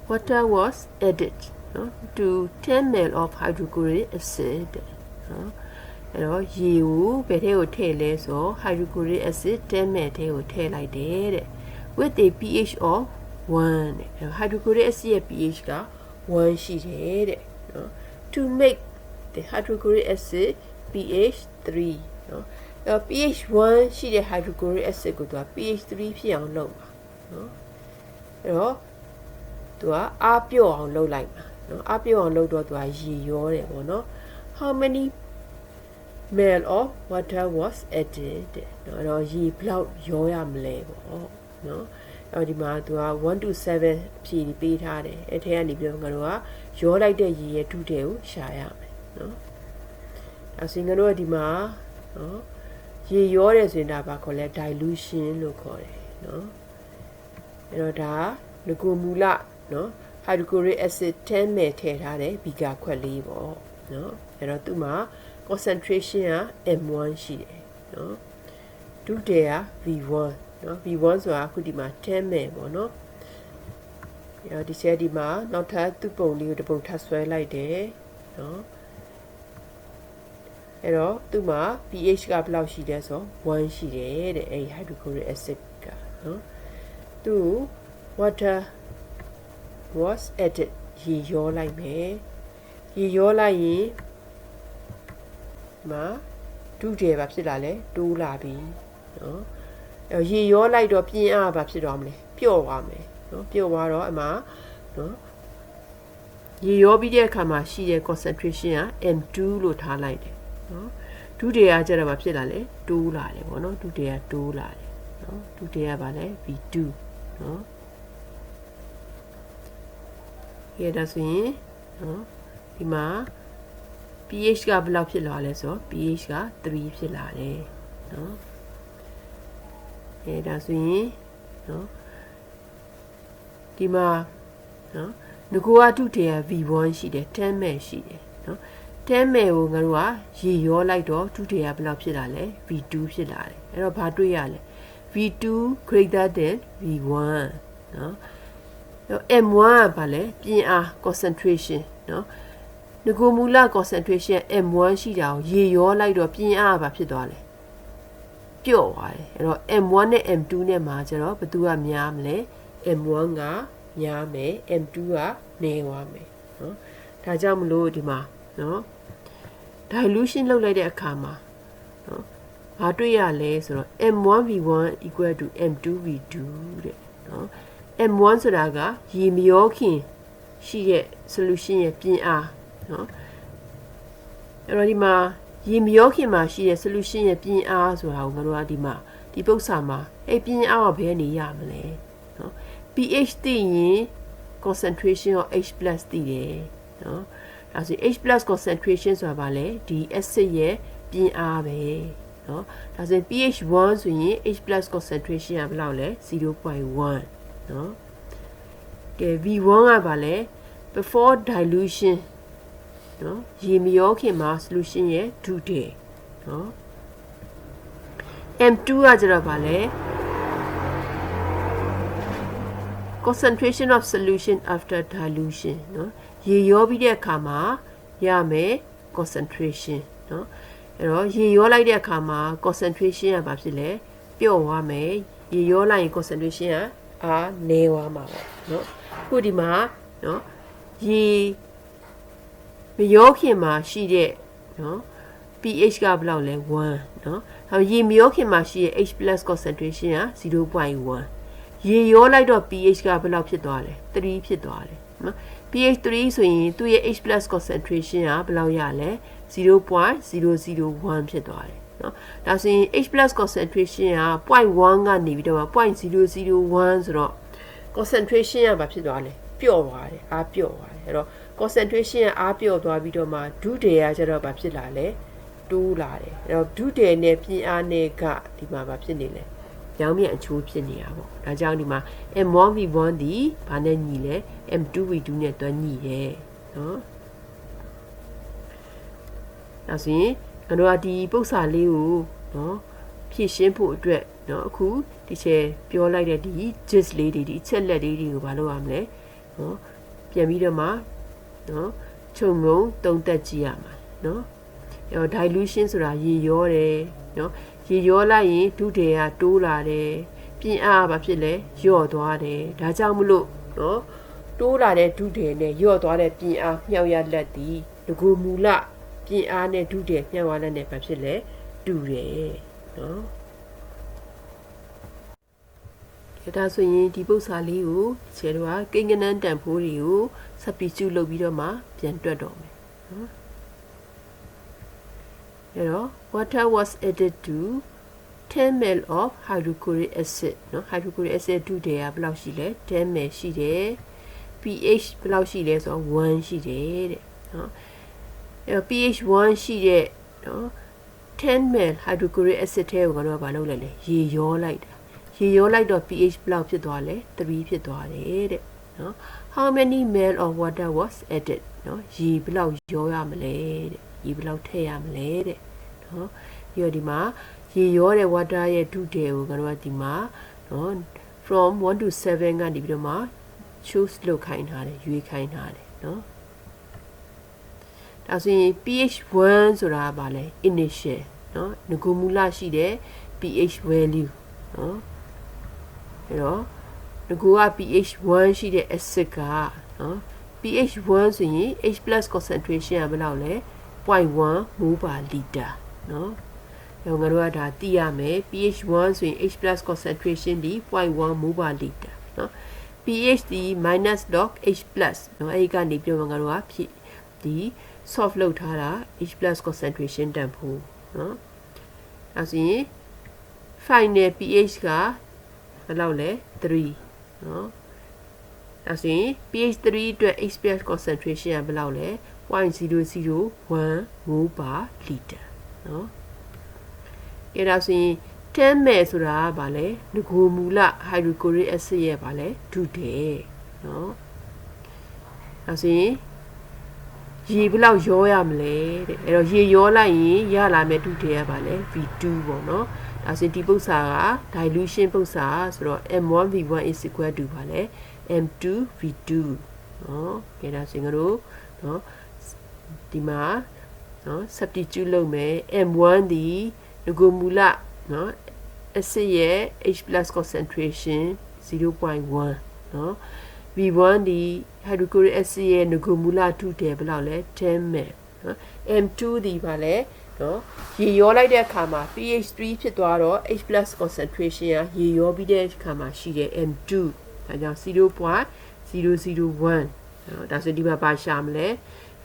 water was added to 10 ml of hydrochloric acid အဲ့တော့ရေကိုဘယ်ထဲကိုထည့်လဲဆို hydrochloric acid 10 ml ထဲကိုထည့်လိုက်တယ်တဲ့ with a pH of 1 တဲ့ hydrochloric acid ရဲ့ pH က 1 ရှိတယ်တဲ့နော် to make the hydrochloric acid pH 3နော် pH 1 ရှိတဲ့ hydrochloric acid ကိုသူက pH 3 ဖြစ်အောင်လုပ်မှာနော်အဲ့တော့သူကအားပြော့အောင်လုပ်လိုက်မှာနော်အားပြော့အောင်လုပ်တော့သူကရေရောတယ်ပေါ့နော် how many ml of water was added တဲ့နော်အဲ့တော့ရေဘယ်လောက်ရောရမလဲပေါ့နော်အဲ့ဒီမှာသူက1 to 7ဖြည့်ပေးထားတယ်အဲ့ထဲကနေပြီးတော့ငါတို့ကရောလိုက်တဲ့ရေရဲ့ထုထဲကိုရှာရမယ်နော်အဲ့ဆိုငါတို့ကဒီမှာနော်ရေရောတယ်ဆိုရင်ဒါဘာခေါ်လဲ dilution လို့ခေါ်တယ်နော်အဲ့တော့ဒါငကိုမူလနော် hydrochloric acid 10 ml ထည့်ထားတယ်ဘီကာခွက်လေးပေါ့နော်အဲ့တော့သူ့မှာ concentration က M1 ရှိတယ်နော်ဒုတိယ V1 နော် V1 ဆိုတာအခုဒီမှာ10 ml ပေါ့နော်အဲ့တော့ဒီချက်ဒီမှာနောက်ထပ်သူ့ပုံလေးကိုတစ်ပုံထပ်ဆွဲလိုက်တယ်နော်အဲ့တော့သူ့မှာ pH ကဘယ်လောက်ရှိလဲဆို1ရှိတယ်တဲ့အဲ့ hydrochloric acid ကနော်သူ water was added ရေရောလိုက်မယ်ရေရောလိုက်ရင်မှာဒုတိယဘာဖြစ်လာလဲတိုးလာပြီနော်အဲ့ရေရောလိုက်တော့ပြင်းအားဘာဖြစ်တော့မလဲပျော့သွားမယ်နော်ပျော့သွားတော့အမှနော်ရေရောပြီးတဲ့အခါမှာရှိတဲ့ concentration က M2 လို့ထားလိုက်တယ်နော်ဒုတိယကျတော့ဘာဖြစ်လာလဲတိုးလာတယ်ပေါ့နော်ဒုတိယတိုးလာတယ်နော်ဒုတိယဘာလဲ V2 နော်ရဒါဆိုရင်နော်ဒီမှာ pH ကဘယ်လောက်ဖြစ်လာလဲဆိုတော့ pH က3ဖြစ်လာတယ်နော်ဒါဆိုရင်နော်ဒီမှာနော်ငကိုကဒုတိယ V1 ရှိတယ်10 ml ရှိတယ်နော်10 ml ကိုငါတို့ကရေရောလိုက်တော့ဒုတိယဘယ်လောက်ဖြစ်လာလဲ V2 ဖြစ်လာတယ်အဲ့တော့ဘာတွေ့ရလဲ V2 greater than V1 နော်M1 ကဘာလဲပြင်းအား concentration နော်ငကိုမူလ concentration M1 ရှိတာကိုရေရောလိုက်တော့ပြင်းအားဘာဖြစ်သွားလဲပျော့သွားတယ်အဲ့တော့ M1 နဲ့ M2 နဲ့မှာကျတော့ဘယ်သူကများမလဲ M1 ကများမယ် M2 ကနည်းသွားမယ်နော်ဒါကြောင့်မလို့ဒီမှာနော် dilution လုပ်လိုက်တဲ့အခါမှာနော်ဘာတွေ့ရလဲဆိုတော့ M1V1 equal to M2V2 တဲ့နော် M1 ဆိုတာကရေမရောခင်ရှိတဲ့ solution ရဲ့ပြင်းအားနော်အဲ့တော့ဒီမှာရေမရောခင်မှာရှိတဲ့ solution ရဲ့ပြင်းအားဆိုတာကိုငါတို့ကဒီမှာဒီပု္ပ္ပာမှာအဲ့ပြင်းအားကဘယ်နေရမလဲနော် pH သိရင် concentration of H+ သိတယ်နော်ဒါဆို H+ concentration ဆိုတာဘာလဲဒီ acid ရဲ့ပြင်းအားပဲနော်ဒါဆို pH 1ဆိုရင် H+ concentration ကဘယ်လောက်လဲ0.1နော်ကဲ V1 ကဘာလဲ before dilution နော်ရေမရောခင်မှာ solution ရဲ့ဒုတိယနော် M2 ကကျတော့ဘာလဲ concentration of solution after dilution နော်ရေရောပြီးတဲ့အခါမှာရမယ် concentration နော်အဲ့တော့ရေရောလိုက်တဲ့အခါမှာ concentration ကဘာဖြစ်လဲပျော့သွားမယ်ရေရောလိုက်ရင် concentration ကအားနည်းသွားမှာပေါ့နော်ခုဒီမှာနော်ရေမရောခင်မှာရှိတဲ့နော် pH ကဘယ်လောက်လဲ1နော်ရေမရောခင်မှာရှိတဲ့ H+ concentration က 0.1ရေရောလိုက်တော့ pH ကဘယ်လောက်ဖြစ်သွားလဲ3ဖြစ်သွားတယ်နော် pH 3ဆိုရင်သူ့ရဲ့ H+ concentration ကဘယ်လောက်ရလဲ0.001ဖြစ်သွားတယ်နော်ဒါဆိုရင် H+ concentration က 0.1 ကနေပြီးတော့ 0.001 ဆိုတော့ concentration ကဘာဖြစ်သွားလဲပျော့သွားတယ်အားပျော့သွားတယ်အဲ့တော့ concentration ကအားပျော့သွားပြီးတော့မှဒုတိယကျတော့ဘာဖြစ်လာလဲတိုးလာတယ်အဲ့တော့ဒုတိယနဲ့ပြင်းအားနဲ့ကဒီမှာဘာဖြစ်နေလဲရောင်းမြအချိုးဖြစ်နေတာပေါ့ဒါကြောင့်ဒီမှာ M1V1 ဒီဘာနဲ့ညီလဲ M2V2 နဲ့တွဲညီတယ်နော်ဒါဆိုရင်ကျွန်တော်ကဒီပု္ပ္ပာလေးကိုနော်ဖြည့်ရှင်းဖို့အတွက်နော်အခု ဒီချက်ပြောလိုက်တဲ့ဒီ gist လေးတွေဒီချက်လက်လေးတွေကိုဘာလုပ်ရမလဲနော် ပြန်ပြီးတော့မှနော်ခြုံငုံသုံးသက်ကြည့်ရမှာနော်အဲ့တော့ dilution ဆိုတာရေရောတယ်နော်ရေရောလိုက်ရင်ဒုထည်ကတိုးလာတယ်ပြင်အားဘာဖြစ်လဲလျော့သွားတယ်ဒါကြောင့်မလို့နော်တိုးလာတဲ့ဒုထည်နဲ့လျော့သွားတဲ့ပြင်အားမြောက်ရလက်သည်ငကိုမူလပြင်အားနဲ့ဒုထည်မြောက်ရလက်နဲ့ဘာဖြစ်လဲတူတယ်နော်ဒါဆိုရင်ဒီပု္ပ္ပစာလေးကိုဆရာတို့ကကိန်းကနန်းတန်ဖိုးတွေကို substitute လုပ်ပြီးတော့မှပြန်တွက်တော့မယ်နော်အဲ့တော့ water was added to 10 ml of hydrochloric acid နော် hydrochloric acid ဒုထည်ကဘယ်လောက်ရှိလဲ10 ml ရှိတယ် pH ဘယ်လောက်ရှိလဲဆိုတော့1ရှိတယ်တဲ့နော်အဲ့တော့ pH 1ရှိတဲ့နော်10 ml hydrochloric acid ထဲကိုကတော့ဘာလုပ်လဲရေရောလိုက်တာရေရောလိုက်တော့ pH ဘယ်လောက်ဖြစ်သွားလဲ3ဖြစ်သွားတယ်တဲ့နော် how many ml of water was added နော်ရေဘယ်လောက်ရောရမလဲတဲ့ရေဘယ်လောက်ထည့်ရမလဲတဲ့နော်ပြီးတော့ဒီမှာရေရောတဲ့ water ရဲ့ဒုထည်ကိုကတော့ဒီမှာနော် from 1 to 7ကနေပြီးတော့မှ choose လုပ်ခိုင်းထားတယ်ရွေးခိုင်းထားတယ်နော်ဒါဆိုရင် pH 1ဆိုတာကဘာလဲ initial နော်ငကိုမူလရှိတဲ့ pH value နော်အဲ့တော့ငကိုက pH 1ရှိတဲ့ acid ကနော် pH 1ဆိုရင် H+ concentration ကဘယ်လောက်လဲ 0.1 mol per liter နော်ငါတို့ကဒါသိရမယ် pH 1ဆိုရင် H+ concentration ဒီ 0.1 mol per liter နော် pH ဒီ minus log H+ နော်အဲ့ဒီကနေပြောမှာငါတို့ကဖြစ်ဒီ soft လောက်ထားတာ H+ concentration တန်ဖိုးနော်အဲ့ဆိုရင် final pH ကဘယ်လောက်လဲ3နော်အဲ့ဆိုရင် pH 3အတွက် H+ concentration ကဘယ်လောက်လဲ 0.001 mol per liter နော်အဲ့ဒါဆိုရင်10 ml ဆိုတာကဘာလဲငကိုမူလ hydrochloric acid ရဲ့ဘာလဲဒုထည်နော်အဲ့ဆိုရင်ရေဘယ်လောက်ရောရမလဲတဲ့အဲ့တော့ရေရောလိုက်ရင်ရလာမယ့်ဒုထည်ကဘာလဲ V2 ပေါ့နော်ဒါဆိုရင်ဒီပု္ပ္ပစာက dilution ပု္ပ္ပစာဆိုတော့ M1V1 is equal to ဘာလဲ M2V2 နော်ကဲဒါဆိုရင်တို့နော်ဒီမှာနော် substitute လုပ်မယ် M1 ဒီငကိုမူလနော် acid ရဲ့ H+ concentration 0.1 နော် V1 ဒီ hydrochloric acid ရဲ့ငကိုမူလဒုထည်ဘယ်လောက်လဲ10 ml နော် M2 ဒီဘာလဲနော်ရေရောလိုက်တဲ့အခါမှာ pH 3ဖြစ်သွားတော့ H+ concentration ကရေရောပြီးတဲ့အခါမှာရှိတဲ့ M2 ဒါကြောင့် 0.001 နော်ဒါဆိုဒီမှာပါရှာမလဲ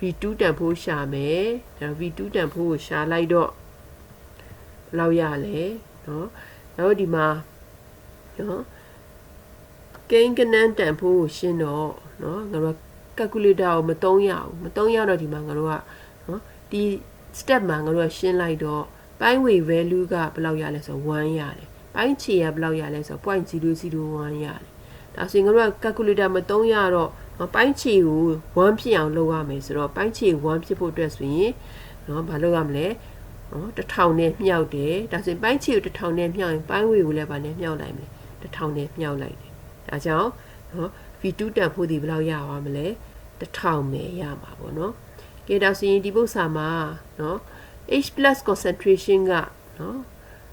V2 တန်ဖိုးရှာမယ်ဒါ V2 တန်ဖိုးကိုရှာလိုက်တော့လောက်ရလဲနော်နောက်ဒီမှာနော်ကိန်းကနန်းတန်ဖိုးကိုရှင်းတော့နော်ငါတို့ calculator ကိုမသုံးရတော့ဒီမှာငါတို့ကနော်ဒီ step မှာငါတို့ကရှင်းလိုက်တော့ပိုင်းဝေ value ကဘယ်လောက်ရလဲဆိုတော့1ရတယ်ပိုင်းခြေကဘယ်လောက်ရလဲဆိုတော့ 0.001 ရတယ်ဒါဆိုရင်ငါတို့က calculator မသုံးရတော့ပိုင်းခြေကို1ဖြစ်အောင်လုပ်ရမယ်ဆိုတော့ပိုင်းခြေ1ဖြစ်ဖို့အတွက်ဆိုရင်နော်ဘာလုပ်ရမလဲနော်1000နဲ့မြှောက်တယ်ဒါဆိုရင်ပိုင်းခြေကို1000နဲ့မြှောက်ရင်ပိုင်းဝေကိုလည်းဗာနဲ့မြှောက်လိုက်မယ်1000နဲ့မြှောက်လိုက်တယ်ဒါကြောင့်နော် V2 တန်ဖိုးဒီဘယ်လောက်ရအောင်မလဲ1000ပဲရမှာပေါ့နော်ကဲဒါဆိုရင်ဒီပု္ပ္ပစာမှာနော် H+ concentration ကနော်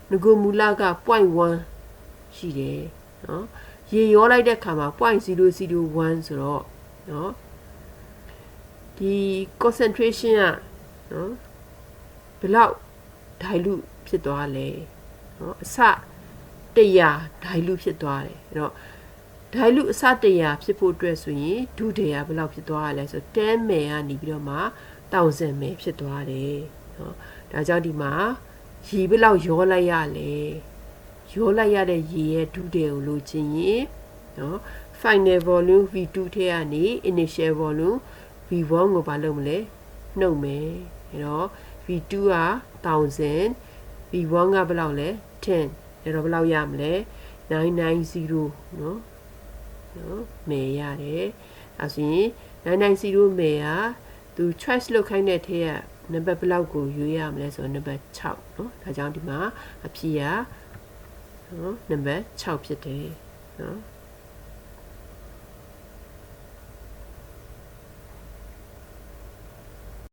ငကိုမူလက 0.1 ရှိတယ်နော်ရေရောလိုက်တဲ့ခါမှာ 0.001 ဆိုတော့နော်ဒီ concentration ကနော်ဘယ်လောက် dilute ဖြစ်သွားလဲနော်အစ100 dilute ဖြစ်သွားတယ်အဲ့တော့ dilute အစ100ဖြစ်ဖို့အတွက်ဆိုရင်ဒုထည်ကဘယ်လောက်ဖြစ်သွားရလဲဆို10 ml ကနေပြီးတော့မှ1000 ml ဖြစ်သွားတယ်နော်ဒါကြောင့်ဒီမှာရေဘယ်လောက်ရောလိုက်ရလဲရောလိုက်ရတဲ့ရေရဲ့ဒုထည်ကိုလိုချင်ရင်နော် final volume V2 ထဲကနေ initial volume V1 ကိုဘာလုပ်မလဲနှုတ်မယ်အဲ့တော့ V2 က1000 V1 ကဘယ်လောက်လဲ10အဲ့တော့ဘယ်လောက်ရမလဲ990နော်မယ်ရတယ်အဲ့ဆိုရင်990မယ်ကသူ choice လုပ်ခိုင်းတဲ့ထဲကနံပါတ်ဘယ်လောက်ကိုရွေးရမလဲဆိုတော့နံပါတ်6เนาะဒါကြောင့်ဒီမှာအဖြေကเนาะနံပါတ်6ဖြစ်တယ်เนาะ